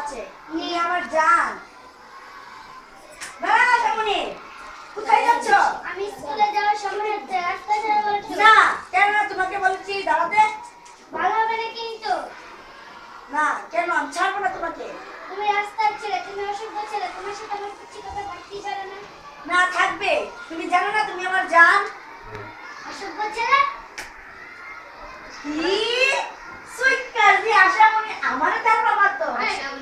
আছে নি আমার জান। দাঁড়াও শামুনি, কোথায় যাচ্ছ? আমি স্কুলে যাওয়ার সময় হচ্ছে, রাস্তা ছেড়ে বলছো না কেন না, তোমাকে বলেছি দাঁড়াতে। ভালো হবে না কিন্তু। না কেন, আমি ছাড়বো না তোমাকে। তুমি রাস্তার ছেলে, তুমি অসভ্য ছেলে, তোমার সাথে আমার কুচি কথা থাকতেই পারে না। না থাকবে, তুমি জানো না তুমি আমার জান। অসভ্য ছেলে। কি সুইকার দি আশামণি আমারে ধারণা মারতো।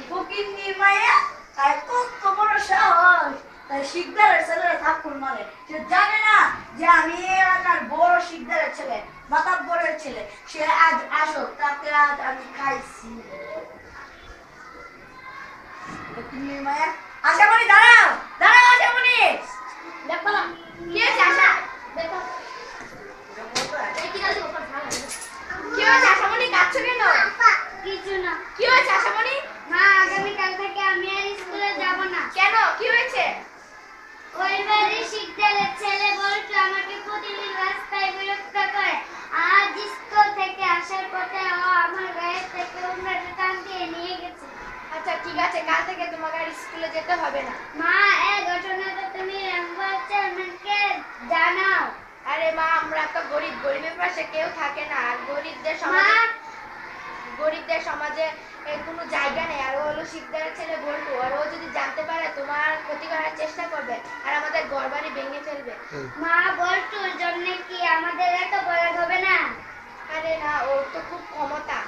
ফকির নির্মায়া তাই কত বড় সাহস, তাই শিকদারের ছেলেরা থাপ্পড় মারে। সে জানে না যে আমি এই এলাকার বড় শিকদারের ছেলে, মাতাব্বরের ছেলে। সে আজ আসো, তাকে আজ আমি খাইছি। ফকির নির্মায়া আশামণি দাঁড়াও, দাঁড়াও আশামণি। দেখো না কি হয়েছে আশা, দেখো এই কি আছে ওপর ভালো। কি হয়েছে আশামণি, কাঁদছো কেন? কিছু না কি হয়েছে আশামণি? মা, আগামী কাল থেকে আমি আর স্কুলে যাব না। কেন, কি হয়েছে? ওই বাড়ির শিকদারের ছেলে বলতো আমাকে প্রতিদিন রাস্তায় বিরক্ত করে। আজ স্কুল থেকে আসার পথে ও আমার গায়ে থেকে উন্নতি টান দিয়ে নিয়ে গেছে। আচ্ছা ঠিক আছে, কাল থেকে তোমাকে আর স্কুলে যেতে হবে না। মা, এই ঘটনাটা তুমি মেম্বার চেয়ারম্যানকে জানাও। আরে মা, আমরা তো গরিব, গরিবের পাশে কেউ থাকে না। আর গরিবদের মা, সমাজে, গরিবদের সমাজে কোনো জায়গা নেই। আর ও হলো শিকদারের ছেলে বলতো, আর ও যদি জানতে পারে তোমার ক্ষতি করার চেষ্টা করবে আর আমাদের ঘরবাড়ি ভেঙে ফেলবে। মা বলতো জন্য কি আমাদের এত বড় হবে না? আরে না, ওর তো খুব ক্ষমতা।